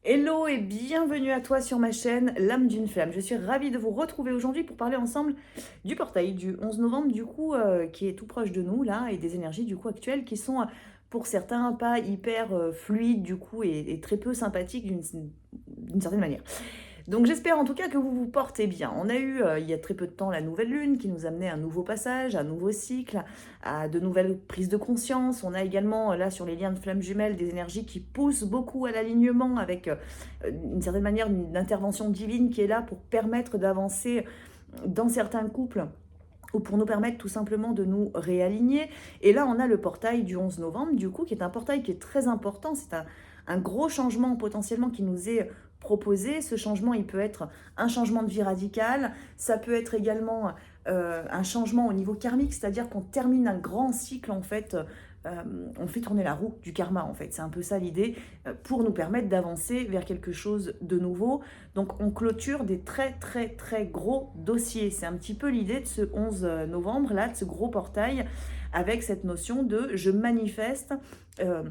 Hello et bienvenue à toi sur ma chaîne L'âme d'une flamme. Je suis ravie de vous retrouver aujourd'hui pour parler ensemble du portail du 11 novembre du coup qui est tout proche de nous là et des énergies du coup actuelles qui sont pour certains pas hyper fluides du coup et très peu sympathiques d'une certaine manière. Donc j'espère en tout cas que vous vous portez bien. On a eu il y a très peu de temps la nouvelle lune qui nous amenait un nouveau passage, un nouveau cycle, à de nouvelles prises de conscience. On a également là sur les liens de flammes jumelles des énergies qui poussent beaucoup à l'alignement avec une certaine manière une intervention divine qui est là pour permettre d'avancer dans certains couples ou pour nous permettre tout simplement de nous réaligner. Et là, on a le portail du 11 novembre, du coup, qui est un portail qui est très important. C'est un gros changement potentiellement qui nous est proposé. Ce changement, il peut être un changement de vie radical, ça peut être également un changement au niveau karmique, c'est-à-dire qu'on termine un grand cycle, en fait, on fait tourner la roue du karma, en fait. C'est un peu ça l'idée, pour nous permettre d'avancer vers quelque chose de nouveau. Donc on clôture des très très très gros dossiers. C'est un petit peu l'idée de ce 11 novembre, là, de ce gros portail, avec cette notion de je manifeste, euh,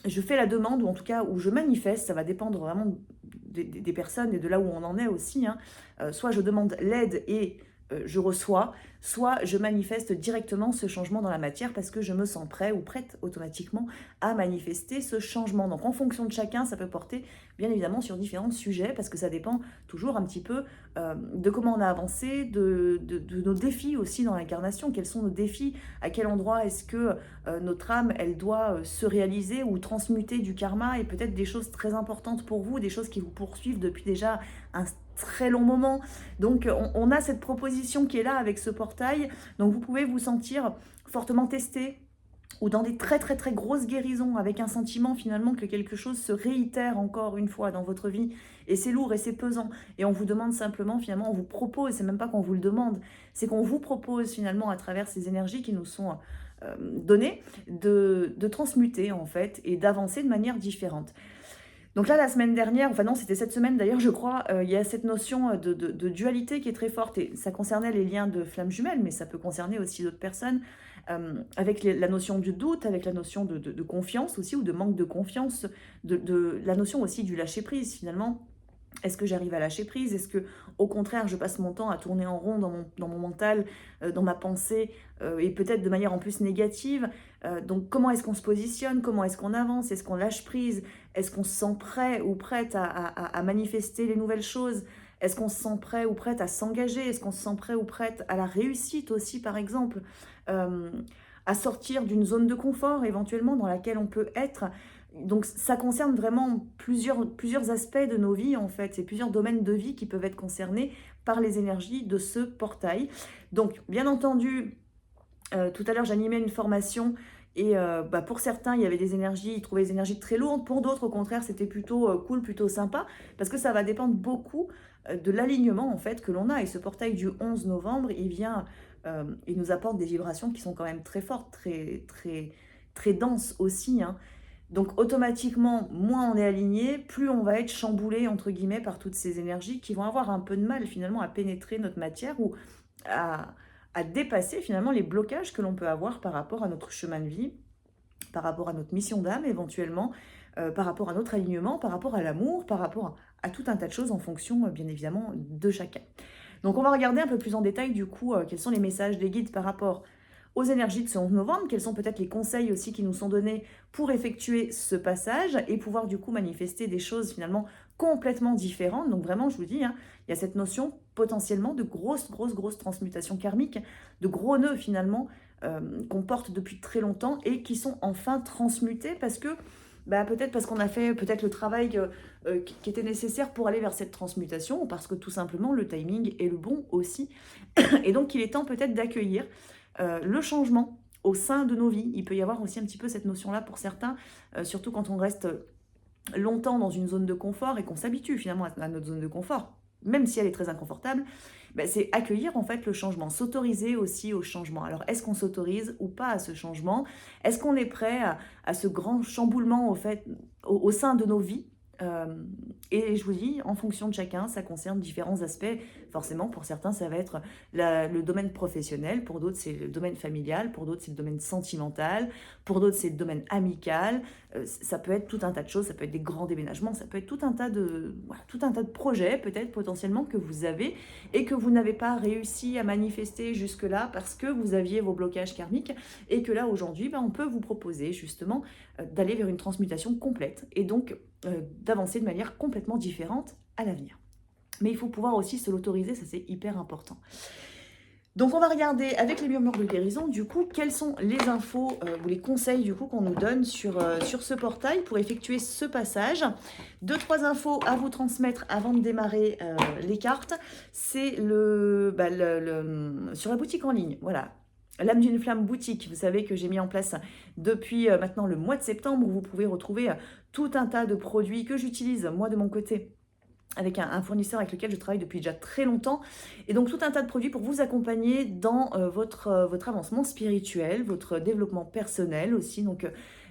je fais la demande, ou en tout cas où je manifeste, ça va dépendre vraiment des personnes et de là où on en est aussi. Hein. Soit je demande l'aide et je reçois, soit je manifeste directement ce changement dans la matière parce que je me sens prêt ou prête automatiquement à manifester ce changement. Donc en fonction de chacun, ça peut porter bien évidemment sur différents sujets parce que ça dépend toujours un petit peu de comment on a avancé, de nos défis aussi dans l'incarnation. Quels sont nos défis? À quel endroit est-ce que notre âme, elle doit se réaliser ou transmuter du karma et peut-être des choses très importantes pour vous, des choses qui vous poursuivent depuis déjà un très long moment. Donc on a cette proposition qui est là avec ce portail. Donc vous pouvez vous sentir fortement testé ou dans des très très très grosses guérisons avec un sentiment finalement que quelque chose se réitère encore une fois dans votre vie et c'est lourd et c'est pesant et on vous demande simplement finalement, on vous propose, c'est même pas qu'on vous le demande, c'est qu'on vous propose finalement à travers ces énergies qui nous sont données de transmuter en fait et d'avancer de manière différente. Donc là, la semaine dernière, enfin non, c'était cette semaine d'ailleurs, je crois, il y a cette notion de dualité qui est très forte. Et ça concernait les liens de flammes jumelles, mais ça peut concerner aussi d'autres personnes, avec la notion du doute, avec la notion de confiance aussi, ou de manque de confiance, la notion aussi du lâcher-prise finalement. Est-ce que j'arrive à lâcher prise? Est-ce que, au contraire, je passe mon temps à tourner en rond dans mon mental, dans ma pensée, et peut-être de manière en plus négative? Donc, comment est-ce qu'on se positionne? Comment est-ce qu'on avance? Est-ce qu'on lâche prise? Est-ce qu'on se sent prêt ou prête à manifester les nouvelles choses? Est-ce qu'on se sent prêt ou prête à s'engager? Est-ce qu'on se sent prêt ou prête à la réussite aussi, par exemple? Euh, à sortir d'une zone de confort éventuellement dans laquelle on peut être. Donc ça concerne vraiment plusieurs aspects de nos vies en fait, c'est plusieurs domaines de vie qui peuvent être concernés par les énergies de ce portail. Donc bien entendu, tout à l'heure j'animais une formation et pour certains il y avait des énergies, ils trouvaient des énergies très lourdes, pour d'autres au contraire c'était plutôt cool, plutôt sympa, parce que ça va dépendre beaucoup de l'alignement en fait que l'on a. Et ce portail du 11 novembre, il vient, il nous apporte des vibrations qui sont quand même très fortes, très, très, très denses aussi, hein. Donc automatiquement, moins on est aligné, plus on va être chamboulé, entre guillemets, par toutes ces énergies qui vont avoir un peu de mal finalement à pénétrer notre matière ou à, à dépasser finalement les blocages que l'on peut avoir par rapport à notre chemin de vie, par rapport à notre mission d'âme éventuellement, par rapport à notre alignement, par rapport à l'amour, par rapport à tout un tas de choses en fonction bien évidemment de chacun. Donc on va regarder un peu plus en détail du coup quels sont les messages des guides par rapport aux énergies de ce 11 novembre, quels sont peut-être les conseils aussi qui nous sont donnés pour effectuer ce passage et pouvoir du coup manifester des choses finalement complètement différentes. Donc vraiment, je vous dis, hein, il y a cette notion potentiellement de grosse transmutation karmique, de gros nœuds finalement qu'on porte depuis très longtemps et qui sont enfin transmutés parce que peut-être parce qu'on a fait peut-être le travail qui était nécessaire pour aller vers cette transmutation, ou parce que tout simplement le timing est le bon aussi. Et donc il est temps peut-être d'accueillir le changement au sein de nos vies. Il peut y avoir aussi un petit peu cette notion-là pour certains, surtout quand on reste longtemps dans une zone de confort et qu'on s'habitue finalement à notre zone de confort, même si elle est très inconfortable. C'est accueillir en fait le changement, s'autoriser aussi au changement. Alors est-ce qu'on s'autorise ou pas à ce changement? Est-ce qu'on est prêt à ce grand chamboulement au sein de nos vies? Et je vous dis, en fonction de chacun, ça concerne différents aspects. Forcément, pour certains, ça va être le domaine professionnel, pour d'autres, c'est le domaine familial, pour d'autres, c'est le domaine sentimental, pour d'autres, c'est le domaine amical. Ça peut être tout un tas de choses, ça peut être des grands déménagements, ça peut être voilà, tout un tas de projets, peut-être potentiellement, que vous avez et que vous n'avez pas réussi à manifester jusque-là parce que vous aviez vos blocages karmiques et que là, aujourd'hui, on peut vous proposer justement d'aller vers une transmutation complète et donc d'avancer de manière complètement différente à l'avenir. Mais il faut pouvoir aussi se l'autoriser, ça c'est hyper important. Donc on va regarder avec les murmures de guérison, du coup, quelles sont les infos ou les conseils du coup qu'on nous donne sur ce portail pour effectuer ce passage. 2-3 infos à vous transmettre avant de démarrer les cartes. C'est sur la boutique en ligne, voilà. L'âme d'une flamme boutique, vous savez que j'ai mis en place depuis maintenant le mois de septembre, où vous pouvez retrouver tout un tas de produits que j'utilise moi de mon côté avec un fournisseur avec lequel je travaille depuis déjà très longtemps. Et donc tout un tas de produits pour vous accompagner dans votre avancement spirituel, votre développement personnel aussi. Donc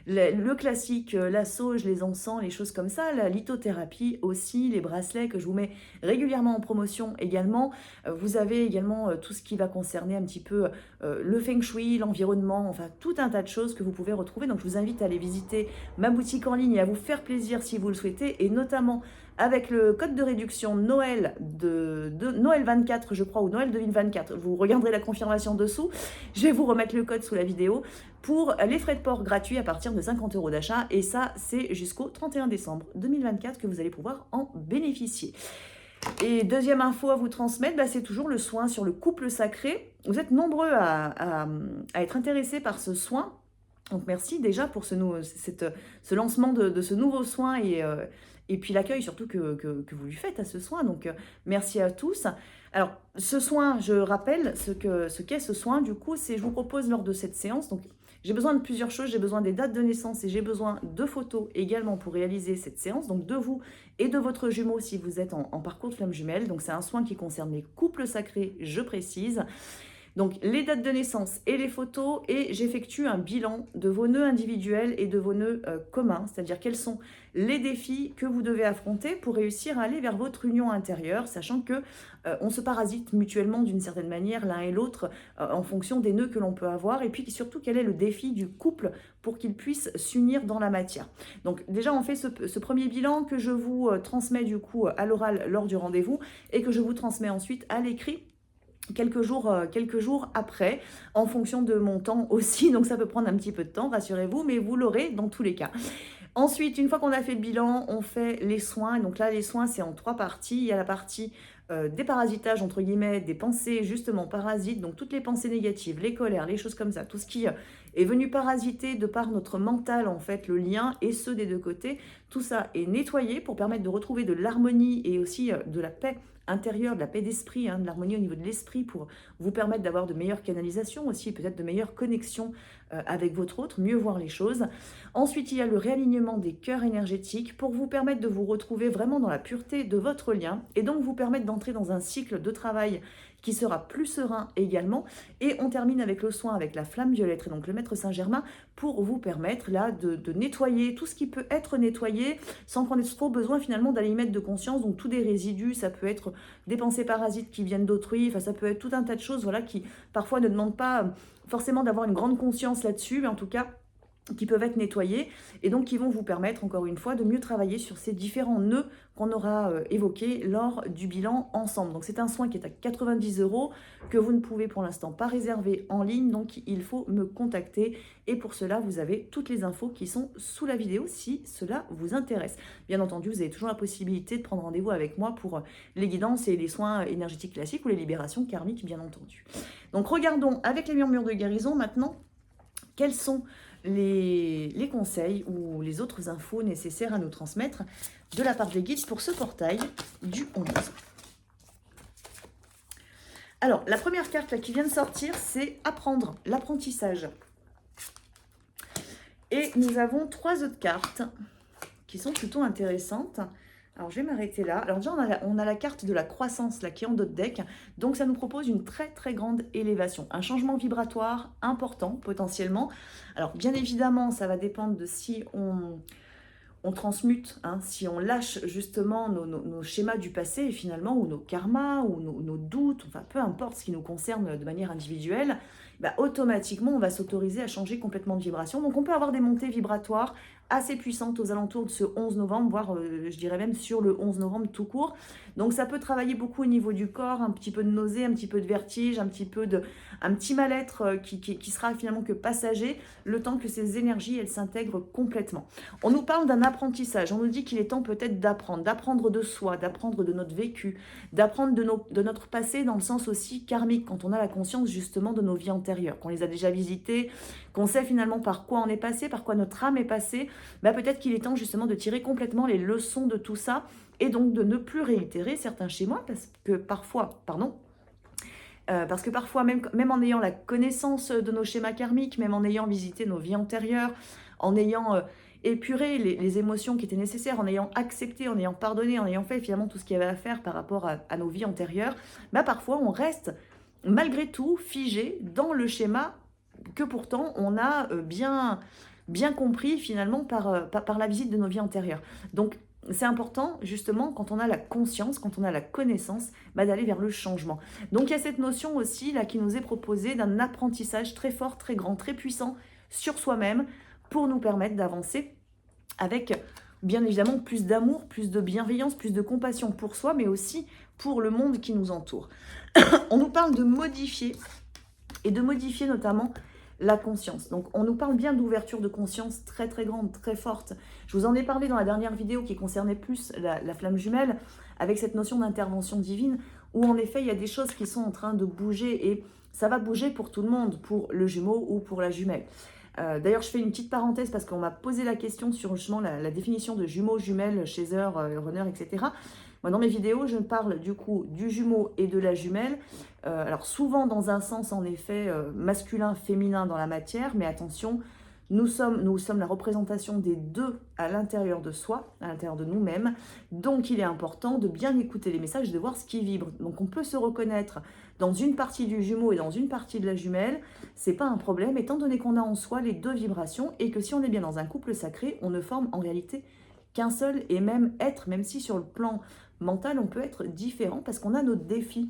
le classique, la sauge, les encens, les choses comme ça, la lithothérapie aussi, les bracelets que je vous mets régulièrement en promotion également. Vous avez également tout ce qui va concerner un petit peu le feng shui, l'environnement, enfin tout un tas de choses que vous pouvez retrouver. Donc je vous invite à aller visiter ma boutique en ligne et à vous faire plaisir si vous le souhaitez, et notamment avec le code de réduction Noël de Noël 24, je crois, ou Noël 2024. Vous regarderez la confirmation dessous. Je vais vous remettre le code sous la vidéo pour les frais de port gratuits à partir de 50 € d'achat. Et ça, c'est jusqu'au 31 décembre 2024 que vous allez pouvoir en bénéficier. Et deuxième info à vous transmettre, c'est toujours le soin sur le couple sacré. Vous êtes nombreux à être intéressés par ce soin. Donc merci déjà pour ce lancement de ce nouveau soin et puis l'accueil surtout que vous lui faites à ce soin. Donc merci à tous. Alors ce soin, je rappelle ce qu'est ce soin. Du coup, je vous propose lors de cette séance, donc j'ai besoin de plusieurs choses. J'ai besoin des dates de naissance et j'ai besoin de photos également pour réaliser cette séance. Donc de vous et de votre jumeau si vous êtes en parcours de flamme jumelle. Donc c'est un soin qui concerne les couples sacrés, je précise. Donc les dates de naissance et les photos, et j'effectue un bilan de vos nœuds individuels et de vos nœuds communs, c'est-à-dire quels sont les défis que vous devez affronter pour réussir à aller vers votre union intérieure, sachant que on se parasite mutuellement d'une certaine manière l'un et l'autre en fonction des nœuds que l'on peut avoir, et puis surtout quel est le défi du couple pour qu'il puisse s'unir dans la matière. Donc déjà on fait ce premier bilan que je vous transmets du coup à l'oral lors du rendez-vous et que je vous transmets ensuite à l'écrit quelques jours après, en fonction de mon temps aussi, donc ça peut prendre un petit peu de temps, rassurez-vous, mais vous l'aurez dans tous les cas. Ensuite, une fois qu'on a fait le bilan, on fait les soins. Donc là, les soins, c'est en 3 parties. Il y a la partie déparasitage, entre guillemets, des pensées justement parasites, donc toutes les pensées négatives, les colères, les choses comme ça, tout ce qui est venu parasiter de par notre mental, en fait, le lien, et ceux des deux côtés, tout ça est nettoyé pour permettre de retrouver de l'harmonie et aussi de la paix intérieure, de la paix d'esprit, de l'harmonie au niveau de l'esprit, pour vous permettre d'avoir de meilleures canalisations aussi, peut-être de meilleures connexions avec votre autre, mieux voir les choses. Ensuite, il y a le réalignement des cœurs énergétiques pour vous permettre de vous retrouver vraiment dans la pureté de votre lien et donc vous permettre d'entrer dans un cycle de travail qui sera plus serein également. Et on termine avec le soin avec la flamme violette et donc le maître Saint-Germain pour vous permettre là de nettoyer tout ce qui peut être nettoyé sans qu'on ait trop besoin finalement d'aller y mettre de conscience. Donc tous des résidus, ça peut être des pensées parasites qui viennent d'autrui, enfin ça peut être tout un tas de choses voilà, qui parfois ne demandent pas forcément d'avoir une grande conscience là-dessus, mais en tout cas qui peuvent être nettoyés et donc qui vont vous permettre encore une fois de mieux travailler sur ces différents nœuds qu'on aura évoqués lors du bilan ensemble. Donc c'est un soin qui est à 90 € que vous ne pouvez pour l'instant pas réserver en ligne, donc il faut me contacter et pour cela vous avez toutes les infos qui sont sous la vidéo si cela vous intéresse. Bien entendu, vous avez toujours la possibilité de prendre rendez-vous avec moi pour les guidances et les soins énergétiques classiques ou les libérations karmiques bien entendu. Donc regardons avec les murmures de guérison maintenant quels sont les conseils ou les autres infos nécessaires à nous transmettre de la part des guides pour ce portail du 11. Alors, la première carte là, qui vient de sortir, c'est apprendre, l'apprentissage. Et nous avons 3 autres cartes qui sont plutôt intéressantes. Alors, je vais m'arrêter là. Alors déjà, on a la carte de la croissance là, qui est en dos de deck. Donc, ça nous propose une très, très grande élévation. Un changement vibratoire important, potentiellement. Alors, bien évidemment, ça va dépendre de si on on transmute, hein, si on lâche justement nos schémas du passé finalement, ou nos karmas, ou nos doutes, enfin peu importe ce qui nous concerne de manière individuelle, bah, automatiquement on va s'autoriser à changer complètement de vibration. Donc on peut avoir des montées vibratoires assez puissantes aux alentours de ce 11 novembre, voire je dirais même sur le 11 novembre tout court. Donc ça peut travailler beaucoup au niveau du corps, un petit peu de nausée, un petit peu de vertige, un petit mal-être qui sera finalement que passager, le temps que ces énergies elles s'intègrent complètement. On nous parle d'un apprentissage, on nous dit qu'il est temps peut-être d'apprendre de soi, d'apprendre de notre vécu, d'apprendre de notre passé dans le sens aussi karmique, quand on a la conscience justement de nos vies antérieures, qu'on les a déjà visitées, qu'on sait finalement par quoi on est passé, par quoi notre âme est passée, bah peut-être qu'il est temps justement de tirer complètement les leçons de tout ça et donc de ne plus réitérer certains schémas parce que parfois, même en ayant la connaissance de nos schémas karmiques, même en ayant visité nos vies antérieures, en ayant épuré les émotions qui étaient nécessaires, en ayant accepté, en ayant pardonné, en ayant fait finalement tout ce qu'il y avait à faire par rapport à nos vies antérieures, bah parfois on reste malgré tout figé dans le schéma que pourtant on a bien compris finalement par la visite de nos vies antérieures. Donc c'est important justement quand on a la conscience, quand on a la connaissance, bah, d'aller vers le changement. Donc il y a cette notion aussi là qui nous est proposée d'un apprentissage très fort, très grand, très puissant sur soi-même pour nous permettre d'avancer avec bien évidemment plus d'amour, plus de bienveillance, plus de compassion pour soi, mais aussi pour le monde qui nous entoure. On nous parle de modifier, et de modifier notamment la conscience. Donc on nous parle bien d'ouverture de conscience très très grande, très forte. Je vous en ai parlé dans la dernière vidéo qui concernait plus la flamme jumelle, avec cette notion d'intervention divine, où en effet il y a des choses qui sont en train de bouger, et ça va bouger pour tout le monde, pour le jumeau ou pour la jumelle. D'ailleurs, je fais une petite parenthèse parce qu'on m'a posé la question sur justement la définition de jumeaux, jumelles, chaser, runner, etc. Moi, dans mes vidéos, je parle du coup du jumeau et de la jumelle. Alors souvent dans un sens, en effet, masculin, féminin dans la matière, mais attention, nous sommes la représentation des deux à l'intérieur de soi, à l'intérieur de nous-mêmes. Donc il est important de bien écouter les messages, de voir ce qui vibre. Donc on peut se reconnaître dans une partie du jumeau et dans une partie de la jumelle, c'est pas un problème, étant donné qu'on a en soi les deux vibrations, et que si on est bien dans un couple sacré, on ne forme en réalité qu'un seul et même être, même si sur le plan mental, on peut être différent, parce qu'on a nos défis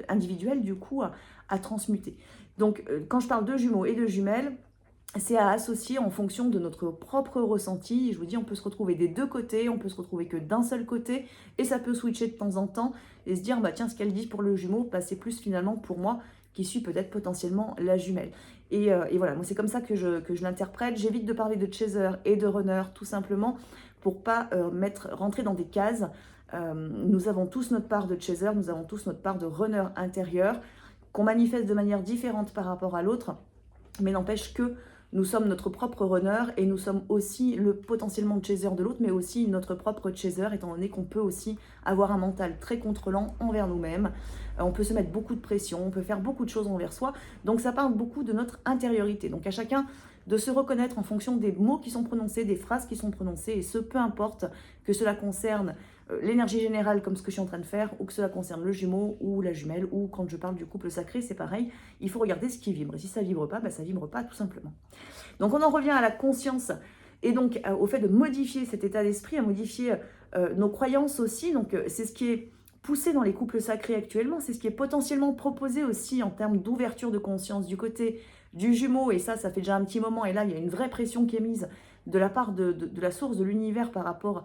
individuels, du coup, à transmuter. Donc, quand je parle de jumeaux et de jumelles, c'est à associer en fonction de notre propre ressenti. Je vous dis, on peut se retrouver des deux côtés, on peut se retrouver que d'un seul côté, et ça peut switcher de temps en temps, et se dire, bah tiens, ce qu'elle dit pour le jumeau, bah, c'est plus finalement pour moi, qui suis peut-être potentiellement la jumelle. Et voilà, moi c'est comme ça que je l'interprète. J'évite de parler de chaser et de runner, tout simplement, pour pas rentrer dans des cases. Nous avons tous notre part de chaser, nous avons tous notre part de runner intérieur, qu'on manifeste de manière différente par rapport à l'autre, mais n'empêche que nous sommes notre propre runner, et nous sommes aussi le potentiellement chaser de l'autre, mais aussi notre propre chaser, étant donné qu'on peut aussi avoir un mental très contrôlant envers nous-mêmes. On peut se mettre beaucoup de pression, on peut faire beaucoup de choses envers soi, donc ça parle beaucoup de notre intériorité. Donc à chacun de se reconnaître en fonction des mots qui sont prononcés, des phrases qui sont prononcées, et ce, peu importe que cela concerne l'énergie générale comme ce que je suis en train de faire, ou que cela concerne le jumeau ou la jumelle, ou quand je parle du couple sacré, c'est pareil, il faut regarder ce qui vibre. Et si ça vibre pas, bah ça vibre pas tout simplement. Donc on en revient à la conscience, et donc au fait de modifier cet état d'esprit, à modifier nos croyances aussi. Donc c'est ce qui est poussé dans les couples sacrés actuellement, c'est ce qui est potentiellement proposé aussi en termes d'ouverture de conscience du côté du jumeau, et ça fait déjà un petit moment, et là il y a une vraie pression qui est mise de la part de la source de l'univers par rapport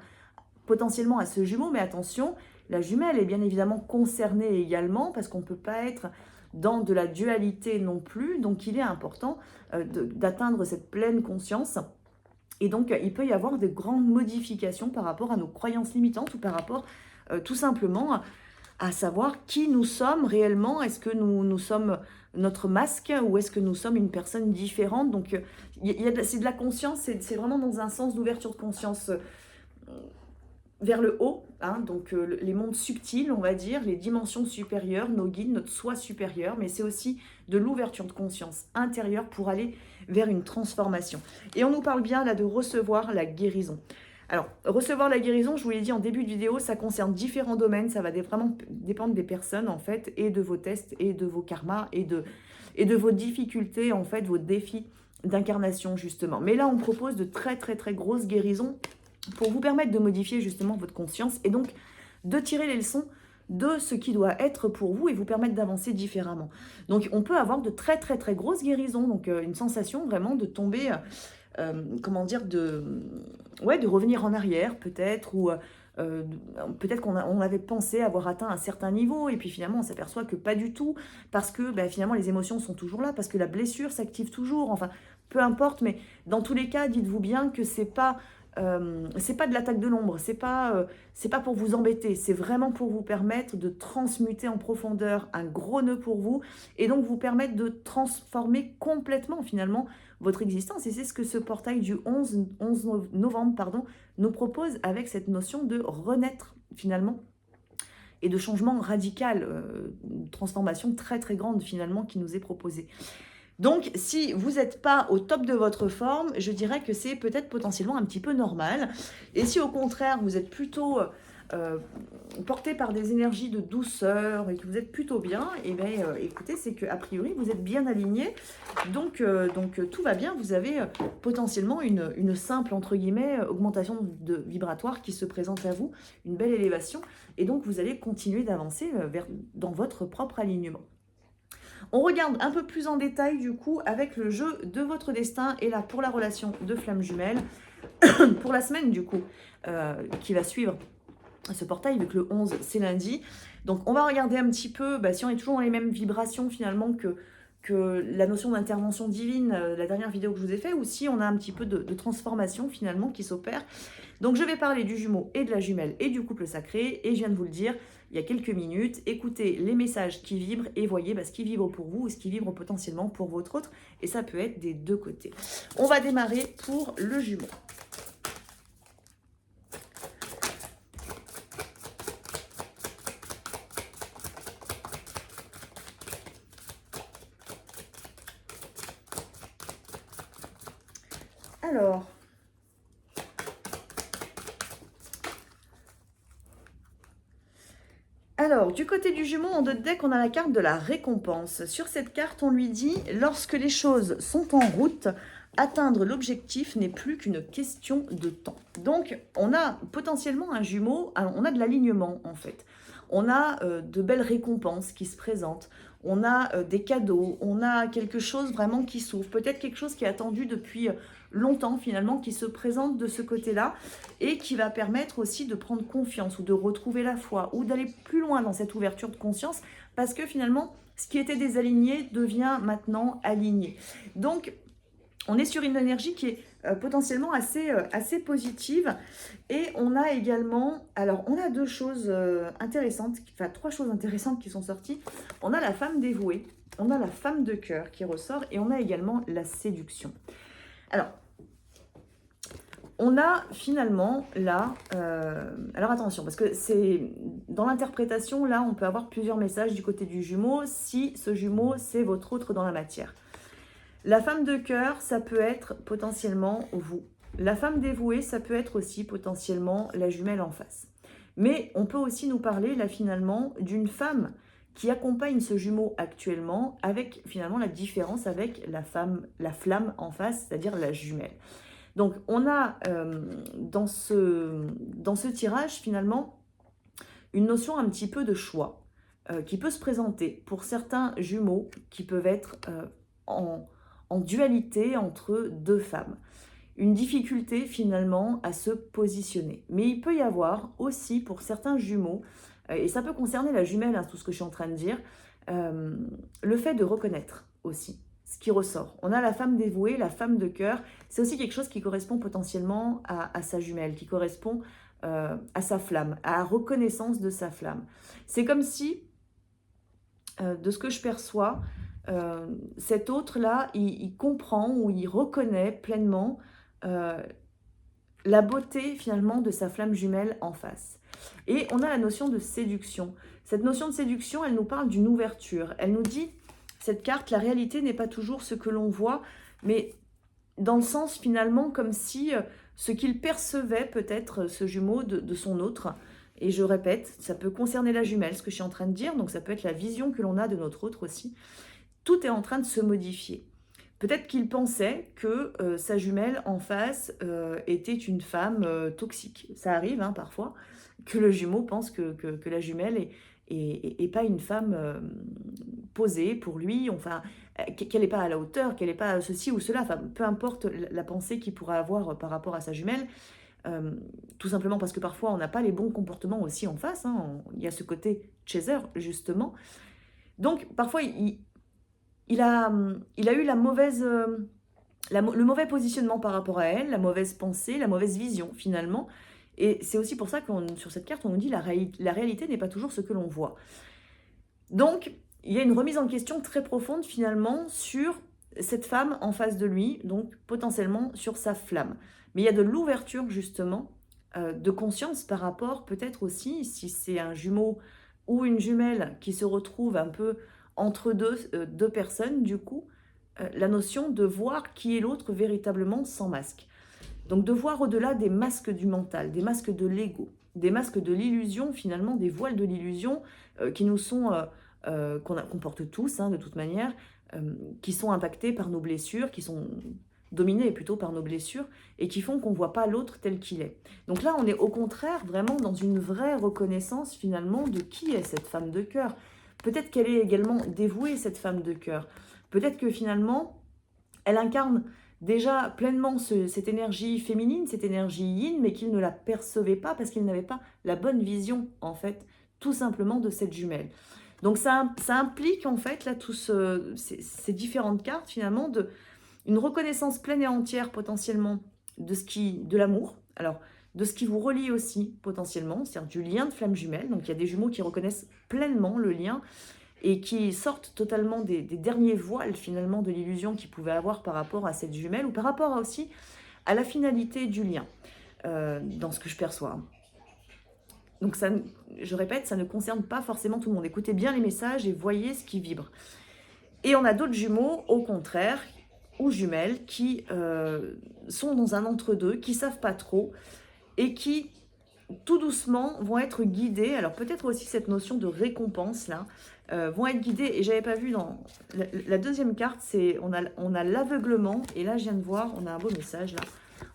potentiellement à ce jumeau. Mais attention, la jumelle est bien évidemment concernée également, parce qu'on ne peut pas être dans de la dualité non plus. Donc il est important d'atteindre cette pleine conscience, et donc il peut y avoir de grandes modifications par rapport à nos croyances limitantes, ou par rapport tout simplement à savoir qui nous sommes réellement. Est-ce que nous sommes notre masque, ou est-ce que nous sommes une personne différente? Donc c'est de la conscience, c'est vraiment dans un sens d'ouverture de conscience vers le haut, hein, donc les mondes subtils, on va dire, les dimensions supérieures, nos guides, notre soi supérieur, mais c'est aussi de l'ouverture de conscience intérieure pour aller vers une transformation. Et on nous parle bien là de recevoir la guérison. Alors, recevoir la guérison, je vous l'ai dit en début de vidéo, ça concerne différents domaines, ça va vraiment dépendre des personnes en fait, et de vos tests, et de vos karmas, et de vos difficultés, en fait, vos défis d'incarnation justement. Mais là, on propose de très très très grosses guérisons pour vous permettre de modifier justement votre conscience et donc de tirer les leçons de ce qui doit être pour vous et vous permettre d'avancer différemment. Donc on peut avoir de très très très grosses guérisons, donc une sensation vraiment de tomber, comment dire, ouais, de revenir en arrière peut-être, ou peut-être on avait pensé avoir atteint un certain niveau et puis finalement on s'aperçoit que pas du tout, parce que finalement les émotions sont toujours là, parce que la blessure s'active toujours, enfin peu importe, mais dans tous les cas, dites-vous bien que c'est pas de l'attaque de l'ombre, c'est pas pour vous embêter, c'est vraiment pour vous permettre de transmuter en profondeur un gros nœud pour vous et donc vous permettre de transformer complètement finalement votre existence. Et c'est ce que ce portail du 11 novembre nous propose avec cette notion de renaître finalement et de changement radical, une transformation très très grande finalement qui nous est proposée. Donc, si vous n'êtes pas au top de votre forme, je dirais que c'est peut-être potentiellement un petit peu normal. Et si au contraire, vous êtes plutôt porté par des énergies de douceur et que vous êtes plutôt bien, et bien écoutez, c'est qu'a priori, vous êtes bien aligné. Donc tout va bien. Vous avez potentiellement une simple, entre guillemets, augmentation vibratoire qui se présente à vous, une belle élévation. Et donc, vous allez continuer d'avancer dans votre propre alignement. On regarde un peu plus en détail du coup avec le jeu de votre destin et là pour la relation de flamme jumelle pour la semaine du coup qui va suivre ce portail, vu que le 11 c'est lundi. Donc on va regarder un petit peu si on est toujours dans les mêmes vibrations finalement que la notion d'intervention divine, la dernière vidéo que je vous ai fait, ou si on a un petit peu de transformation finalement qui s'opère. Donc je vais parler du jumeau et de la jumelle et du couple sacré, et je viens de vous le dire il y a quelques minutes, écoutez les messages qui vibrent et voyez ce qui vibre pour vous ou ce qui vibre potentiellement pour votre autre, et ça peut être des deux côtés. On va démarrer pour le jumeau. Alors, du côté du jumeau, en dos de deck, on a la carte de la récompense. Sur cette carte, on lui dit « Lorsque les choses sont en route, atteindre l'objectif n'est plus qu'une question de temps. » Donc, on a potentiellement un jumeau, on a de l'alignement en fait. On a de belles récompenses qui se présentent. On a des cadeaux, on a quelque chose vraiment qui s'ouvre. Peut-être quelque chose qui est attendu depuis longtemps finalement, qui se présente de ce côté-là et qui va permettre aussi de prendre confiance ou de retrouver la foi ou d'aller plus loin dans cette ouverture de conscience parce que finalement, ce qui était désaligné devient maintenant aligné. Donc, on est sur une énergie qui est potentiellement assez positive. Et on a également, alors on a deux choses intéressantes, enfin trois choses intéressantes qui sont sorties. On a la femme dévouée, on a la femme de cœur qui ressort et on a également la séduction. Alors, on a finalement là, alors attention, parce que c'est dans l'interprétation, là, on peut avoir plusieurs messages du côté du jumeau, si ce jumeau, c'est votre autre dans la matière. La femme de cœur, ça peut être potentiellement vous. La femme dévouée, ça peut être aussi potentiellement la jumelle en face. Mais on peut aussi nous parler, là, finalement, d'une femme qui accompagne ce jumeau actuellement, avec finalement la différence avec la flamme en face, c'est-à-dire la jumelle. Donc, on a dans ce tirage, finalement, une notion un petit peu de choix qui peut se présenter pour certains jumeaux qui peuvent être en dualité entre deux femmes. Une difficulté, finalement, à se positionner. Mais il peut y avoir aussi, pour certains jumeaux, et ça peut concerner la jumelle, hein, tout ce que je suis en train de dire, le fait de reconnaître aussi ce qui ressort. On a la femme dévouée, la femme de cœur. C'est aussi quelque chose qui correspond potentiellement à sa jumelle, qui correspond à sa flamme, à la reconnaissance de sa flamme. C'est comme si, de ce que je perçois, cet autre-là, il comprend ou il reconnaît pleinement la beauté finalement de sa flamme jumelle en face. Et on a la notion de séduction. Cette notion de séduction, elle nous parle d'une ouverture. Elle nous dit, cette carte, la réalité n'est pas toujours ce que l'on voit, mais dans le sens finalement comme si ce qu'il percevait peut-être, ce jumeau de son autre, et je répète, ça peut concerner la jumelle, ce que je suis en train de dire, donc ça peut être la vision que l'on a de notre autre aussi, tout est en train de se modifier. Peut-être qu'il pensait que sa jumelle en face était une femme toxique. Ça arrive hein, parfois que le jumeau pense que la jumelle est pas une femme posée pour lui, enfin, qu'elle n'est pas à la hauteur, qu'elle n'est pas ceci ou cela, enfin, peu importe la pensée qu'il pourra avoir par rapport à sa jumelle, euh, tout simplement parce que parfois on n'a pas les bons comportements aussi en face, hein, il y a ce côté chaser justement. Donc parfois il a eu la mauvaise, le mauvais positionnement par rapport à elle, la mauvaise pensée, la mauvaise vision finalement. Et c'est aussi pour ça que sur cette carte, on nous dit la réalité n'est pas toujours ce que l'on voit. Donc, il y a une remise en question très profonde finalement sur cette femme en face de lui, donc potentiellement sur sa flamme. Mais il y a de l'ouverture justement, de conscience par rapport peut-être aussi, si c'est un jumeau ou une jumelle qui se retrouve un peu entre deux personnes, du coup, la notion de voir qui est l'autre véritablement sans masque. Donc de voir au-delà des masques du mental, des masques de l'ego, des masques de l'illusion finalement, des voiles de l'illusion qui nous sont, qu'on porte tous hein, de toute manière, qui sont impactés par nos blessures, qui sont dominés plutôt par nos blessures et qui font qu'on ne voit pas l'autre tel qu'il est. Donc là, on est au contraire vraiment dans une vraie reconnaissance finalement de qui est cette femme de cœur. Peut-être qu'elle est également dévouée, cette femme de cœur. Peut-être que finalement, elle incarne déjà pleinement cette énergie féminine, cette énergie yin, mais qu'il ne la percevait pas parce qu'il n'avait pas la bonne vision, en fait, tout simplement de cette jumelle. Donc ça implique, en fait, là, ces différentes cartes, finalement, une reconnaissance pleine et entière, potentiellement, de l'amour. Alors, de ce qui vous relie aussi, potentiellement, c'est-à-dire du lien de flamme jumelle. Donc, il y a des jumeaux qui reconnaissent pleinement le lien et qui sortent totalement des derniers voiles finalement de l'illusion qu'ils pouvaient avoir par rapport à cette jumelle ou par rapport aussi à la finalité du lien, dans ce que je perçois. Donc ça, je répète, ça ne concerne pas forcément tout le monde. Écoutez bien les messages et voyez ce qui vibre. Et on a d'autres jumeaux, au contraire, ou jumelles, qui sont dans un entre-deux, qui savent pas trop et qui tout doucement vont être guidés, alors peut-être aussi cette notion de récompense là, vont être guidés, et j'avais pas vu dans la deuxième carte, c'est on a l'aveuglement, et là je viens de voir, on a un beau message là,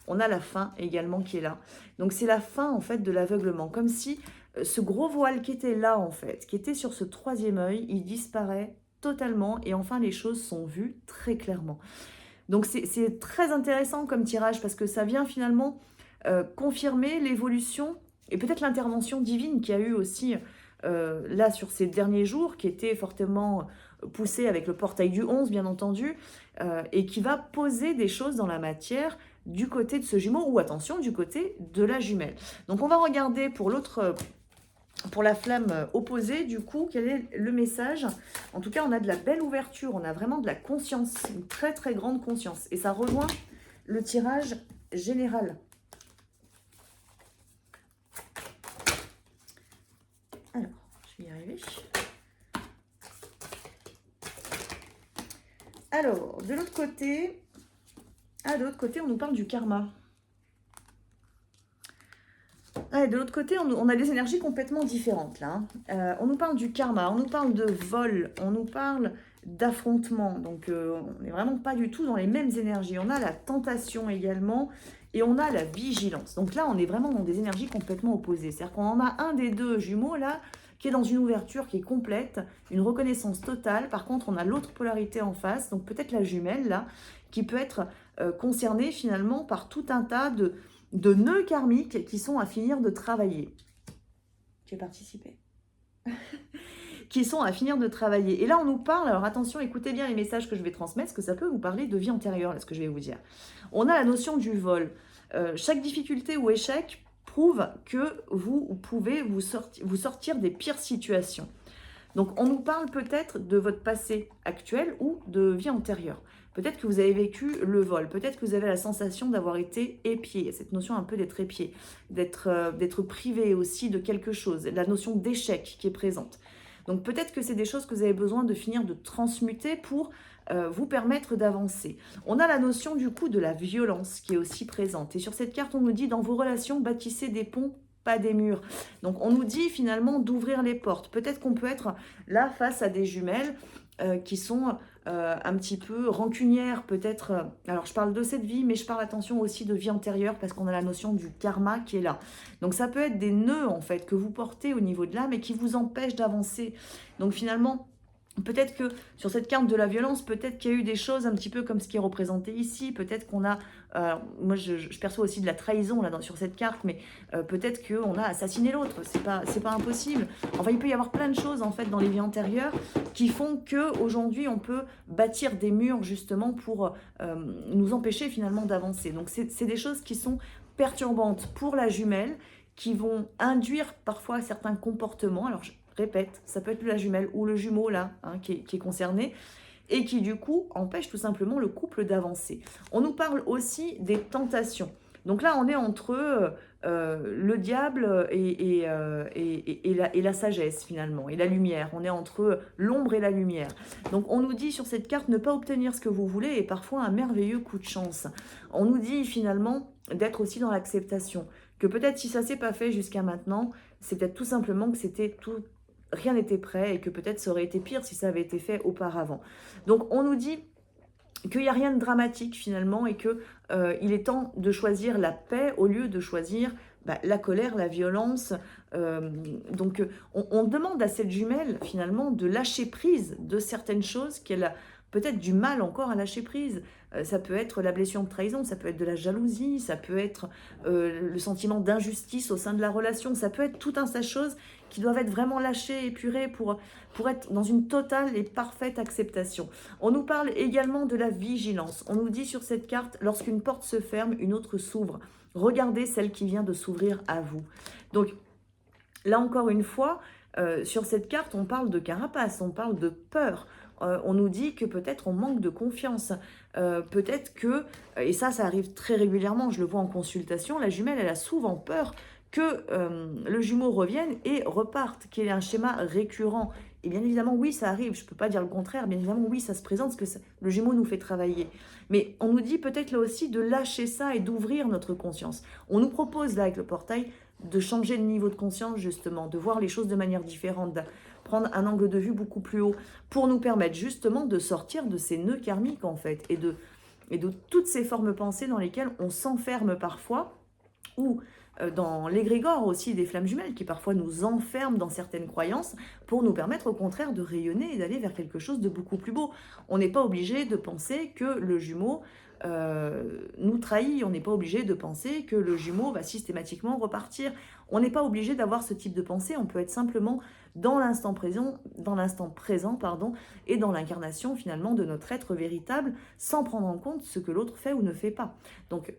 on a la fin également qui est là. Donc c'est la fin en fait de l'aveuglement, comme si ce gros voile qui était là en fait, qui était sur ce troisième œil, il disparaît totalement, et enfin les choses sont vues très clairement. Donc c'est très intéressant comme tirage, parce que ça vient finalement confirmer l'évolution et peut-être l'intervention divine qu'il y a eu aussi là sur ces derniers jours, qui était fortement poussée avec le portail du 11 bien entendu, et qui va poser des choses dans la matière du côté de ce jumeau, ou attention, du côté de la jumelle. Donc on va regarder pour l'autre, pour la flamme opposée, du coup, quel est le message. En tout cas, on a de la belle ouverture, on a vraiment de la conscience, une très très grande conscience, et ça rejoint le tirage général. Alors, je vais y arriver. Alors, de l'autre côté, on nous parle du karma. Ouais, de l'autre côté, on a des énergies complètement différentes là. On nous parle du karma, on nous parle de vol, on nous parle d'affrontement. Donc, on n'est vraiment pas du tout dans les mêmes énergies. On a la tentation également et on a la vigilance. Donc là, on est vraiment dans des énergies complètement opposées. C'est-à-dire qu'on en a un des deux jumeaux là qui est dans une ouverture qui est complète, une reconnaissance totale. Par contre, on a l'autre polarité en face, donc peut-être la jumelle là, qui peut être concernée finalement par tout un tas de nœuds karmiques qui sont à finir de travailler. Tu as participé qui sont à finir de travailler. Et là, on nous parle, alors attention, écoutez bien les messages que je vais transmettre, parce que ça peut vous parler de vie antérieure, là, ce que je vais vous dire. On a la notion du vol. Chaque difficulté ou échec prouve que vous pouvez vous sortir des pires situations. Donc, on nous parle peut-être de votre passé actuel ou de vie antérieure. Peut-être que vous avez vécu le vol, peut-être que vous avez la sensation d'avoir été épié, cette notion un peu d'être épié, d'être privé aussi de quelque chose, la notion d'échec qui est présente. Donc peut-être que c'est des choses que vous avez besoin de finir de transmuter pour vous permettre d'avancer. On a la notion du coup de la violence qui est aussi présente. Et sur cette carte, on nous dit dans vos relations, bâtissez des ponts, pas des murs. Donc on nous dit finalement d'ouvrir les portes. Peut-être qu'on peut être là face à des jumelles qui sont un petit peu rancunières, peut-être. Alors, je parle de cette vie, mais je parle, attention, aussi de vie antérieure, parce qu'on a la notion du karma qui est là. Donc, ça peut être des nœuds, en fait, que vous portez au niveau de l'âme et qui vous empêchent d'avancer. Donc, finalement, peut-être que sur cette carte de la violence, peut-être qu'il y a eu des choses un petit peu comme ce qui est représenté ici. Peut-être qu'on a, moi je perçois aussi de la trahison là sur cette carte, mais peut-être qu'on a assassiné l'autre. C'est pas impossible. Enfin, il peut y avoir plein de choses en fait dans les vies antérieures qui font que aujourd'hui on peut bâtir des murs justement pour nous empêcher finalement d'avancer. Donc c'est des choses qui sont perturbantes pour la jumelle, qui vont induire parfois certains comportements. Alors, je répète, ça peut être la jumelle ou le jumeau là, hein, qui est concerné, et qui du coup empêche tout simplement le couple d'avancer. On nous parle aussi des tentations. Donc là, on est entre le diable et la sagesse finalement, et la lumière. On est entre l'ombre et la lumière. Donc on nous dit sur cette carte ne pas obtenir ce que vous voulez est parfois un merveilleux coup de chance. On nous dit finalement d'être aussi dans l'acceptation. Que peut-être si ça s'est pas fait jusqu'à maintenant, c'est peut-être tout simplement que rien n'était prêt et que peut-être ça aurait été pire si ça avait été fait auparavant. Donc on nous dit qu'il n'y a rien de dramatique finalement et que il est temps de choisir la paix au lieu de choisir la colère, la violence. Donc on demande à cette jumelle finalement de lâcher prise de certaines choses qu'elle a peut-être du mal encore à lâcher prise. Ça peut être la blessure de trahison, ça peut être de la jalousie, ça peut être le sentiment d'injustice au sein de la relation, ça peut être tout un tas de choses qui doivent être vraiment lâchées, épurées pour être dans une totale et parfaite acceptation. On nous parle également de la vigilance. On nous dit sur cette carte, lorsqu'une porte se ferme, une autre s'ouvre. Regardez celle qui vient de s'ouvrir à vous. Donc, là encore une fois, sur cette carte, on parle de carapace, on parle de peur. On nous dit que peut-être on manque de confiance. Peut-être que, et ça arrive très régulièrement, je le vois en consultation, la jumelle, elle a souvent peur que le jumeau revienne et reparte, qu'il y ait un schéma récurrent. Et bien évidemment, oui, ça arrive, je ne peux pas dire le contraire, bien évidemment, oui, ça se présente parce que le jumeau nous fait travailler. Mais on nous dit peut-être là aussi de lâcher ça et d'ouvrir notre conscience. On nous propose là avec le portail de changer de niveau de conscience justement, de voir les choses de manière différente, de prendre un angle de vue beaucoup plus haut pour nous permettre justement de sortir de ces nœuds karmiques en fait et de toutes ces formes pensées dans lesquelles on s'enferme parfois ou dans l'égrégore aussi des flammes jumelles qui parfois nous enferment dans certaines croyances pour nous permettre au contraire de rayonner et d'aller vers quelque chose de beaucoup plus beau. On n'est pas obligé de penser que le jumeau nous trahit, on n'est pas obligé de penser que le jumeau va systématiquement repartir. On n'est pas obligé d'avoir ce type de pensée, on peut être simplement dans l'instant présent, et dans l'incarnation finalement de notre être véritable sans prendre en compte ce que l'autre fait ou ne fait pas. Donc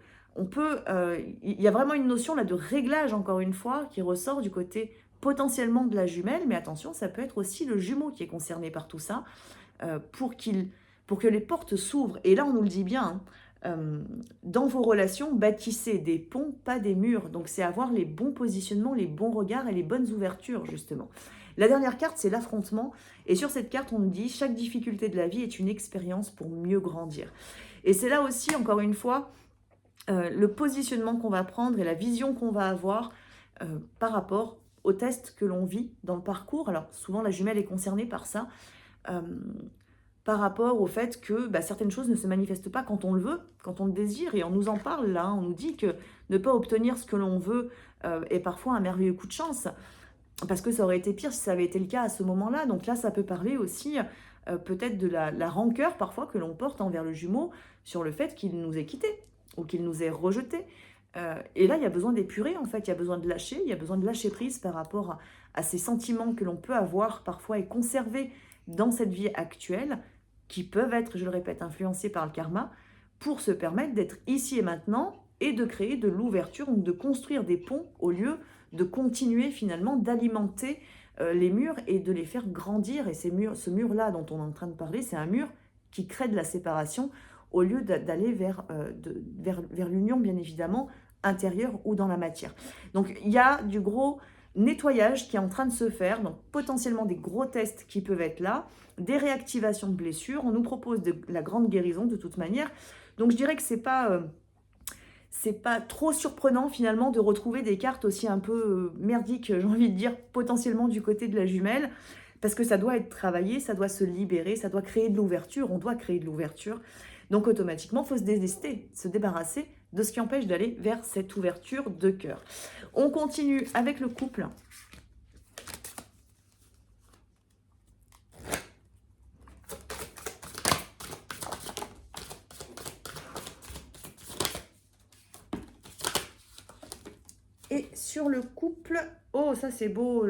il y a vraiment une notion là de réglage encore une fois qui ressort du côté potentiellement de la jumelle, mais attention, ça peut être aussi le jumeau qui est concerné par tout ça, pour que les portes s'ouvrent. Et là, on nous le dit bien, dans vos relations, bâtissez des ponts, pas des murs. Donc c'est avoir les bons positionnements, les bons regards et les bonnes ouvertures, justement. La dernière carte, c'est l'affrontement. Et sur cette carte, on nous dit, chaque difficulté de la vie est une expérience pour mieux grandir. Et c'est là aussi, encore une fois, le positionnement qu'on va prendre et la vision qu'on va avoir par rapport au test que l'on vit dans le parcours. Alors souvent la jumelle est concernée par ça, par rapport au fait que certaines choses ne se manifestent pas quand on le veut, quand on le désire, et on nous en parle là, on nous dit que ne pas obtenir ce que l'on veut est parfois un merveilleux coup de chance, parce que ça aurait été pire si ça avait été le cas à ce moment-là. Donc là, ça peut parler aussi peut-être de la rancœur parfois que l'on porte envers le jumeau sur le fait qu'il nous ait quittés ou qu'il nous ait rejetés. Et là, il y a besoin d'épurer, en fait, il y a besoin de lâcher, il y a besoin de lâcher prise par rapport à ces sentiments que l'on peut avoir parfois et conserver dans cette vie actuelle, qui peuvent être, je le répète, influencés par le karma, pour se permettre d'être ici et maintenant et de créer de l'ouverture, donc de construire des ponts au lieu de continuer finalement d'alimenter les murs et de les faire grandir. Et ce mur-là dont on est en train de parler, c'est un mur qui crée de la séparation au lieu d'aller vers l'union, bien évidemment, intérieure ou dans la matière. Donc, il y a du gros nettoyage qui est en train de se faire, donc potentiellement des gros tests qui peuvent être là, des réactivations de blessures. On nous propose de la grande guérison de toute manière. Donc, je dirais que c'est pas trop surprenant finalement de retrouver des cartes aussi un peu merdiques, j'ai envie de dire, potentiellement du côté de la jumelle, parce que ça doit être travaillé, ça doit se libérer, ça doit créer de l'ouverture, on doit créer de l'ouverture. Donc automatiquement, il faut se délester, se débarrasser de ce qui empêche d'aller vers cette ouverture de cœur. On continue avec le couple. Et sur le couple, oh ça c'est beau,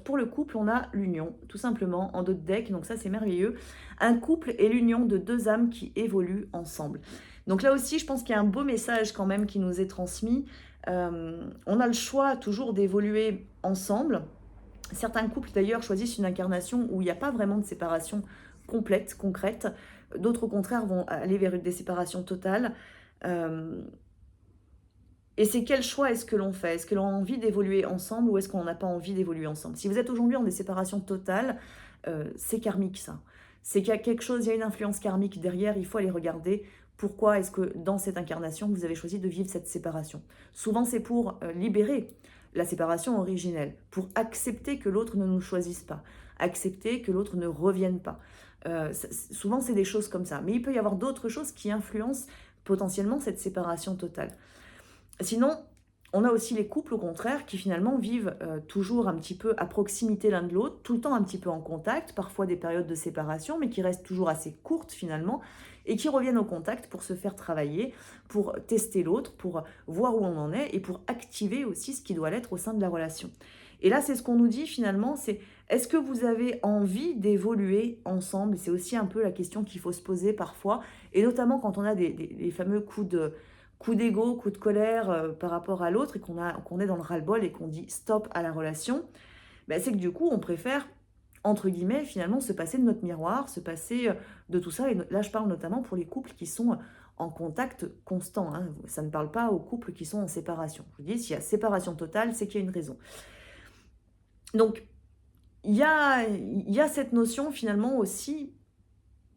pour le couple on a l'union, tout simplement, en dos de deck, donc ça c'est merveilleux. Un couple est l'union de deux âmes qui évoluent ensemble. Donc là aussi je pense qu'il y a un beau message quand même qui nous est transmis. On a le choix toujours d'évoluer ensemble. Certains couples d'ailleurs choisissent une incarnation où il n'y a pas vraiment de séparation complète, concrète. D'autres au contraire vont aller vers des séparations totales. Et c'est quel choix est-ce que l'on fait? Est-ce que l'on a envie d'évoluer ensemble ou est-ce qu'on n'a pas envie d'évoluer ensemble? Si vous êtes aujourd'hui en des séparations totales, c'est karmique ça. C'est qu'il y a quelque chose, il y a une influence karmique derrière, il faut aller regarder pourquoi est-ce que dans cette incarnation, vous avez choisi de vivre cette séparation. Souvent, c'est pour libérer la séparation originelle, pour accepter que l'autre ne nous choisisse pas, accepter que l'autre ne revienne pas. Souvent, c'est des choses comme ça. Mais il peut y avoir d'autres choses qui influencent potentiellement cette séparation totale. Sinon, on a aussi les couples, au contraire, qui finalement vivent toujours un petit peu à proximité l'un de l'autre, tout le temps un petit peu en contact, parfois des périodes de séparation, mais qui restent toujours assez courtes finalement, et qui reviennent au contact pour se faire travailler, pour tester l'autre, pour voir où on en est, et pour activer aussi ce qui doit l'être au sein de la relation. Et là, c'est ce qu'on nous dit finalement, c'est est-ce que vous avez envie d'évoluer ensemble? C'est aussi un peu la question qu'il faut se poser parfois, et notamment quand on a les fameux coups d'ego, coup de colère par rapport à l'autre et qu'on est dans le ras-le-bol et qu'on dit stop à la relation, ben c'est que du coup, on préfère, entre guillemets, finalement, se passer de notre miroir, se passer de tout ça. Et là, je parle notamment pour les couples qui sont en contact constant. Hein. Ça ne parle pas aux couples qui sont en séparation. Je vous dis, s'il y a séparation totale, c'est qu'il y a une raison. Donc, il y a cette notion, finalement, aussi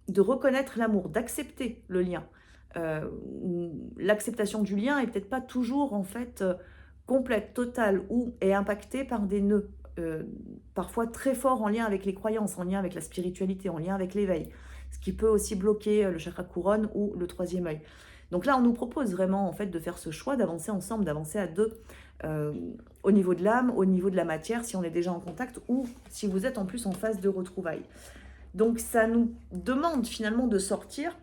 de reconnaître l'amour, d'accepter le lien. L'acceptation du lien est peut-être pas toujours en fait complète, totale ou est impactée par des nœuds parfois très forts en lien avec les croyances, en lien avec la spiritualité, en lien avec l'éveil, ce qui peut aussi bloquer le chakra couronne ou le troisième œil. Donc là on nous propose vraiment en fait de faire ce choix, d'avancer ensemble, d'avancer à deux au niveau de l'âme, au niveau de la matière si on est déjà en contact ou si vous êtes en plus en phase de retrouvailles. Donc ça nous demande finalement de sortir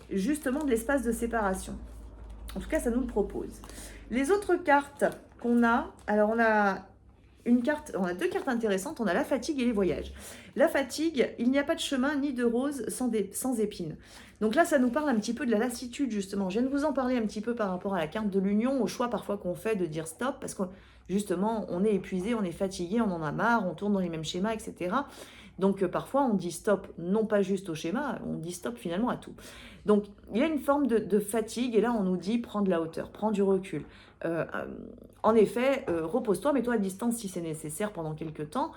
justement de l'espace de séparation. En tout cas, ça nous le propose. Les autres cartes qu'on a, alors on a deux cartes intéressantes, on a la fatigue et les voyages. La fatigue, il n'y a pas de chemin ni de rose sans épines. Donc là, ça nous parle un petit peu de la lassitude, justement. Je viens de vous en parler un petit peu par rapport à la carte de l'union, au choix parfois qu'on fait de dire stop, parce que justement, on est épuisé, on est fatigué, on en a marre, on tourne dans les mêmes schémas, etc. Donc parfois, on dit stop, non pas juste au schéma, on dit stop finalement à tout. Donc, il y a une forme de fatigue, et là, on nous dit prends de la hauteur, prends du recul. En effet, repose-toi, mets-toi à distance si c'est nécessaire pendant quelques temps,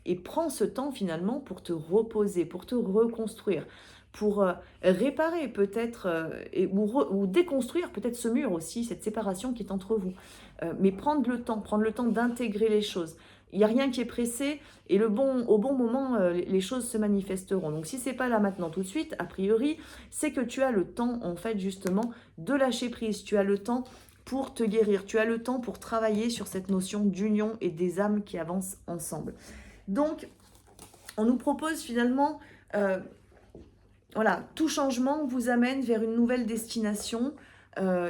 et prends ce temps finalement pour te reposer, pour te reconstruire, pour réparer peut-être, ou déconstruire peut-être ce mur aussi, cette séparation qui est entre vous. Mais prendre le temps d'intégrer les choses. Il n'y a rien qui est pressé et au bon moment, les choses se manifesteront. Donc si ce n'est pas là maintenant tout de suite, a priori, c'est que tu as le temps en fait justement de lâcher prise. Tu as le temps pour te guérir. Tu as le temps pour travailler sur cette notion d'union et des âmes qui avancent ensemble. Donc, on nous propose finalement, voilà, tout changement vous amène vers une nouvelle destination.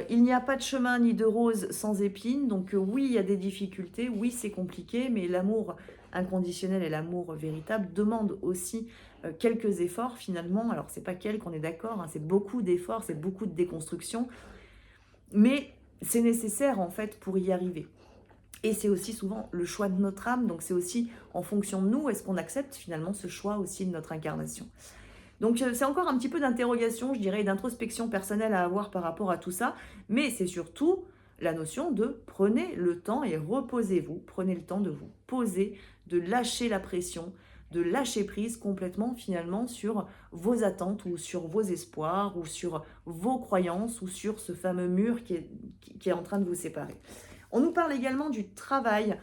Il n'y a pas de chemin ni de rose sans épines, donc oui, il y a des difficultés, oui, c'est compliqué, mais l'amour inconditionnel et l'amour véritable demandent aussi quelques efforts finalement. Alors, c'est pas quelques, on est d'accord, hein, c'est beaucoup d'efforts, c'est beaucoup de déconstruction, mais c'est nécessaire en fait pour y arriver. Et c'est aussi souvent le choix de notre âme, donc c'est aussi en fonction de nous, est-ce qu'on accepte finalement ce choix aussi de notre incarnation. Donc c'est encore un petit peu d'interrogation, je dirais, et d'introspection personnelle à avoir par rapport à tout ça, mais c'est surtout la notion de prenez le temps et reposez-vous, prenez le temps de vous poser, de lâcher la pression, de lâcher prise complètement finalement sur vos attentes ou sur vos espoirs ou sur vos croyances ou sur ce fameux mur qui est en train de vous séparer. On nous parle également du travail.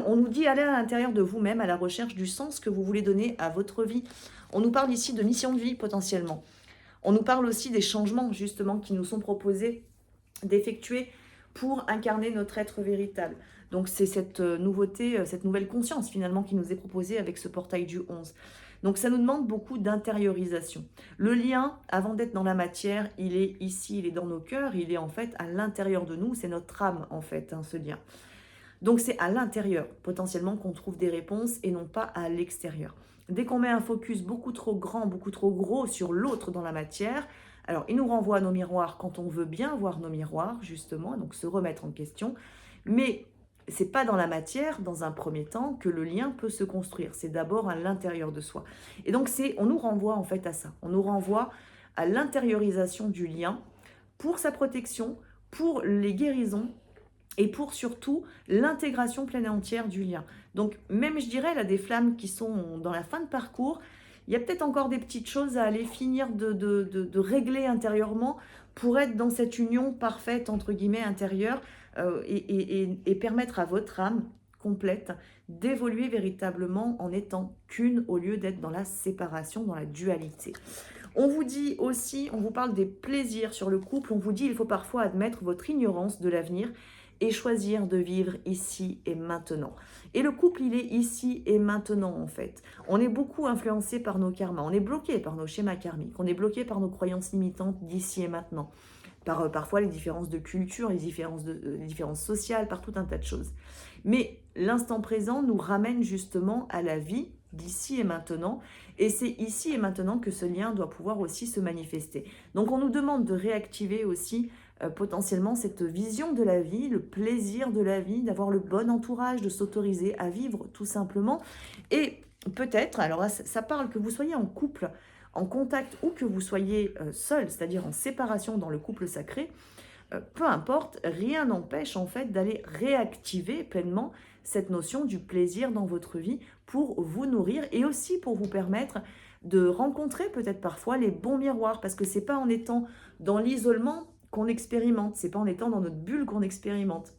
On nous dit aller à l'intérieur de vous-même à la recherche du sens que vous voulez donner à votre vie. On nous parle ici de mission de vie potentiellement. On nous parle aussi des changements justement qui nous sont proposés d'effectuer pour incarner notre être véritable. Donc c'est cette nouveauté, cette nouvelle conscience finalement qui nous est proposée avec ce portail du 11. Donc ça nous demande beaucoup d'intériorisation. Le lien, avant d'être dans la matière, il est ici, il est dans nos cœurs, il est en fait à l'intérieur de nous, c'est notre âme en fait, ce lien. Donc c'est à l'intérieur potentiellement qu'on trouve des réponses et non pas à l'extérieur. Dès qu'on met un focus beaucoup trop grand, beaucoup trop gros sur l'autre dans la matière, alors il nous renvoie à nos miroirs quand on veut bien voir nos miroirs justement, donc se remettre en question, mais c'est pas dans la matière, dans un premier temps, que le lien peut se construire. C'est d'abord à l'intérieur de soi. Et donc on nous renvoie en fait à ça. On nous renvoie à l'intériorisation du lien pour sa protection, pour les guérisons et pour surtout l'intégration pleine et entière du lien. Donc même je dirais là des flammes qui sont dans la fin de parcours, il y a peut-être encore des petites choses à aller finir de régler intérieurement pour être dans cette union parfaite entre guillemets intérieure et permettre à votre âme complète d'évoluer véritablement en étant qu'une au lieu d'être dans la séparation, dans la dualité. On vous dit aussi, on vous parle des plaisirs sur le couple, on vous dit il faut parfois admettre votre ignorance de l'avenir et choisir de vivre ici et maintenant. Et le couple, il est ici et maintenant en fait. On est beaucoup influencé par nos karmas, on est bloqué par nos schémas karmiques, on est bloqué par nos croyances limitantes d'ici et maintenant, par parfois les différences de culture, les différences sociales, par tout un tas de choses. Mais l'instant présent nous ramène justement à la vie d'ici et maintenant, et c'est ici et maintenant que ce lien doit pouvoir aussi se manifester. Donc on nous demande de réactiver aussi potentiellement cette vision de la vie, le plaisir de la vie, d'avoir le bon entourage, de s'autoriser à vivre tout simplement. Et peut-être, alors là, ça parle que vous soyez en couple, en contact ou que vous soyez seul, c'est-à-dire en séparation dans le couple sacré, peu importe, rien n'empêche en fait d'aller réactiver pleinement cette notion du plaisir dans votre vie pour vous nourrir et aussi pour vous permettre de rencontrer peut-être parfois les bons miroirs, parce que c'est pas en étant dans l'isolement qu'on expérimente, c'est pas en étant dans notre bulle qu'on expérimente.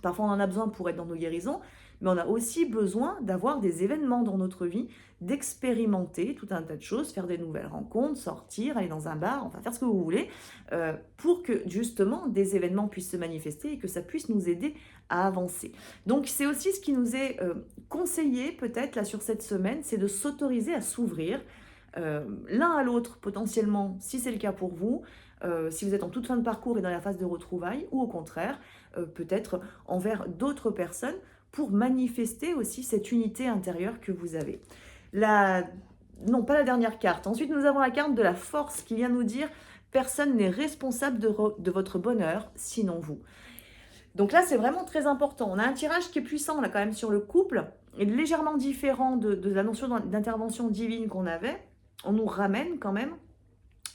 Parfois on en a besoin pour être dans nos guérisons, mais on a aussi besoin d'avoir des événements dans notre vie, d'expérimenter tout un tas de choses, faire des nouvelles rencontres, sortir, aller dans un bar, enfin faire ce que vous voulez, pour que justement des événements puissent se manifester et que ça puisse nous aider à avancer. Donc c'est aussi ce qui nous est conseillé peut-être là sur cette semaine, c'est de s'autoriser à s'ouvrir l'un à l'autre potentiellement, si c'est le cas pour vous, si vous êtes en toute fin de parcours et dans la phase de retrouvailles, ou au contraire, peut-être envers d'autres personnes, pour manifester aussi cette unité intérieure que vous avez. Non, pas la dernière carte. Ensuite, nous avons la carte de la force qui vient nous dire « Personne n'est responsable de votre bonheur, sinon vous ». Donc là, c'est vraiment très important. On a un tirage qui est puissant là quand même sur le couple, et légèrement différent de la notion d'intervention divine qu'on avait. On nous ramène quand même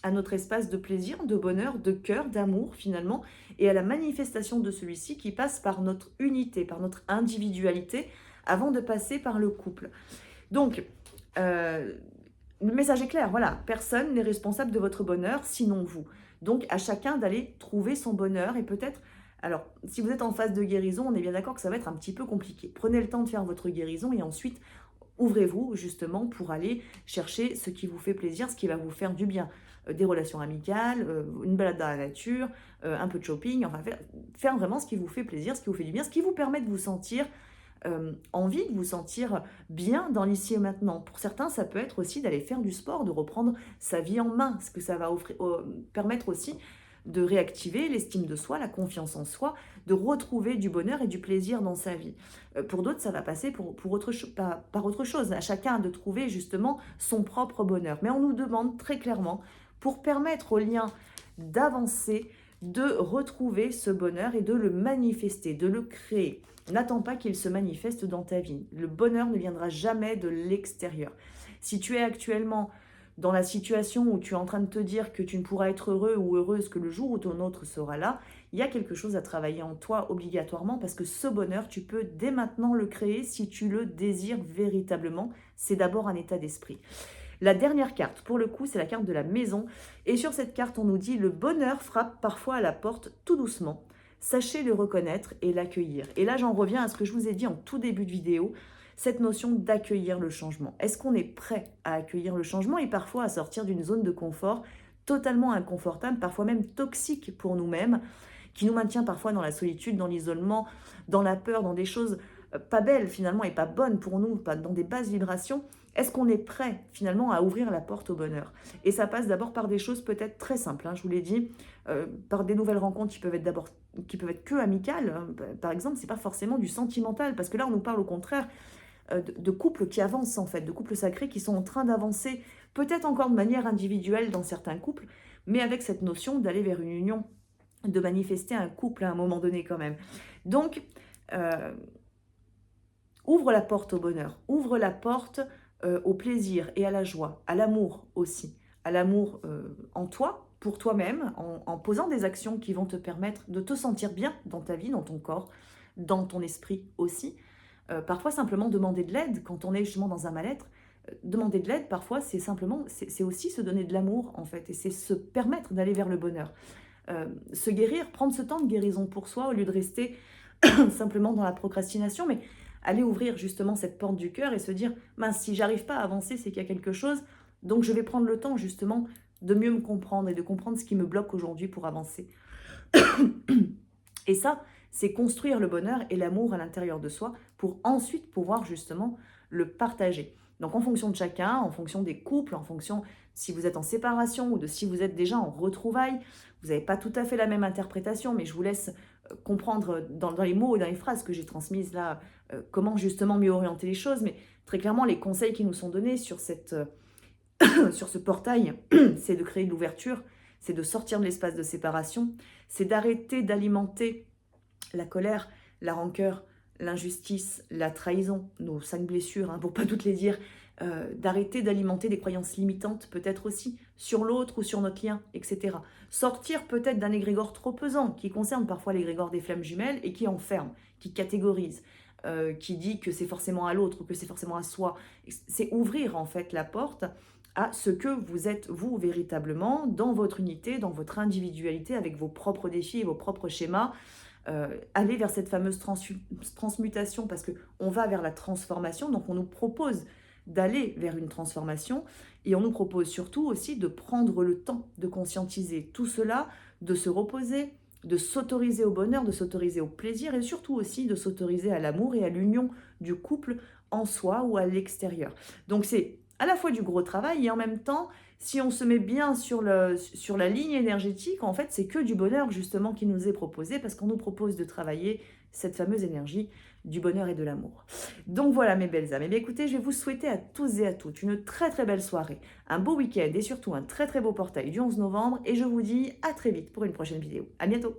à notre espace de plaisir, de bonheur, de cœur, d'amour finalement, et à la manifestation de celui-ci qui passe par notre unité, par notre individualité, avant de passer par le couple. Donc, le message est clair, voilà, personne n'est responsable de votre bonheur, sinon vous. Donc, à chacun d'aller trouver son bonheur, et peut-être, alors, si vous êtes en phase de guérison, on est bien d'accord que ça va être un petit peu compliqué. Prenez le temps de faire votre guérison, et ensuite, ouvrez-vous justement pour aller chercher ce qui vous fait plaisir, ce qui va vous faire du bien. Des relations amicales, une balade dans la nature, un peu de shopping, enfin faire vraiment ce qui vous fait plaisir, ce qui vous fait du bien, ce qui vous permet de vous sentir envie, de vous sentir bien dans l'ici et maintenant. Pour certains, ça peut être aussi d'aller faire du sport, de reprendre sa vie en main, ce que ça va permettre aussi de réactiver l'estime de soi, la confiance en soi, de retrouver du bonheur et du plaisir dans sa vie. Pour d'autres, ça va passer par autre chose, à chacun de trouver justement son propre bonheur. Mais on nous demande très clairement, pour permettre au lien d'avancer, de retrouver ce bonheur et de le manifester, de le créer. N'attends pas qu'il se manifeste dans ta vie. Le bonheur ne viendra jamais de l'extérieur. Si tu es actuellement dans la situation où tu es en train de te dire que tu ne pourras être heureux ou heureuse que le jour où ton autre sera là, il y a quelque chose à travailler en toi obligatoirement, parce que ce bonheur, tu peux dès maintenant le créer si tu le désires véritablement. C'est d'abord un état d'esprit. La dernière carte, pour le coup, c'est la carte de la maison. Et sur cette carte, on nous dit « Le bonheur frappe parfois à la porte tout doucement. sachez le reconnaître et l'accueillir. Et là, j'en reviens à ce que je vous ai dit en tout début de vidéo, cette notion d'accueillir le changement. Est-ce qu'on est prêt à accueillir le changement et parfois à sortir d'une zone de confort totalement inconfortable, parfois même toxique pour nous-mêmes, qui nous maintient parfois dans la solitude, dans l'isolement, dans la peur, dans des choses pas belles finalement et pas bonnes pour nous, pas dans des basses vibrations? Est-ce qu'on est prêt finalement à ouvrir la porte au bonheur? Et ça passe d'abord par des choses peut-être très simples, hein, je vous l'ai dit, par des nouvelles rencontres qui peuvent être que amicales, hein. Par exemple, c'est pas forcément du sentimental, parce que là on nous parle au contraire de couples qui avancent en fait, de couples sacrés qui sont en train d'avancer, peut-être encore de manière individuelle dans certains couples, mais avec cette notion d'aller vers une union, de manifester un couple à un moment donné quand même. Donc, ouvre la porte au bonheur, ouvre la porte au plaisir et à la joie, à l'amour aussi, à l'amour en toi, pour toi-même, en posant des actions qui vont te permettre de te sentir bien dans ta vie, dans ton corps, dans ton esprit aussi. Parfois, simplement demander de l'aide, quand on est justement dans un mal-être, demander de l'aide, parfois, c'est simplement, c'est aussi se donner de l'amour, en fait, et c'est se permettre d'aller vers le bonheur. Se guérir, prendre ce temps de guérison pour soi, au lieu de rester simplement dans la procrastination, mais aller ouvrir justement cette porte du cœur et se dire, mince, si j'arrive pas à avancer, c'est qu'il y a quelque chose, donc je vais prendre le temps justement de mieux me comprendre et de comprendre ce qui me bloque aujourd'hui pour avancer. Et ça, c'est construire le bonheur et l'amour à l'intérieur de soi pour ensuite pouvoir justement le partager. Donc en fonction de chacun, en fonction des couples, en fonction si vous êtes en séparation ou de si vous êtes déjà en retrouvailles, vous n'avez pas tout à fait la même interprétation, mais je vous laisse comprendre dans les mots et dans les phrases que j'ai transmises là, comment justement mieux orienter les choses. Mais très clairement, les conseils qui nous sont donnés sur, sur ce portail, c'est de créer de l'ouverture, c'est de sortir de l'espace de séparation, c'est d'arrêter d'alimenter la colère, la rancœur, l'injustice, la trahison, nos 5 blessures, hein, pour pas toutes les dire, d'arrêter d'alimenter des croyances limitantes peut-être aussi sur l'autre ou sur notre lien, etc. Sortir peut-être d'un égrégore trop pesant qui concerne parfois l'égrégore des flammes jumelles et qui enferme, qui catégorise, qui dit que c'est forcément à l'autre ou que c'est forcément à soi. C'est ouvrir en fait la porte à ce que vous êtes vous véritablement dans votre unité, dans votre individualité avec vos propres défis et vos propres schémas. Aller vers cette fameuse transmutation parce qu'on va vers la transformation, donc on nous propose d'aller vers une transformation et on nous propose surtout aussi de prendre le temps de conscientiser tout cela, de se reposer, de s'autoriser au bonheur, de s'autoriser au plaisir et surtout aussi de s'autoriser à l'amour et à l'union du couple en soi ou à l'extérieur. Donc c'est à la fois du gros travail et en même temps, si on se met bien sur la ligne énergétique, en fait, c'est que du bonheur justement qui nous est proposé parce qu'on nous propose de travailler cette fameuse énergie du bonheur et de l'amour. Donc voilà mes belles âmes. Et bien écoutez, je vais vous souhaiter à tous et à toutes une très très belle soirée, un beau week-end et surtout un très très beau portail du 11 novembre. Et je vous dis à très vite pour une prochaine vidéo. À bientôt.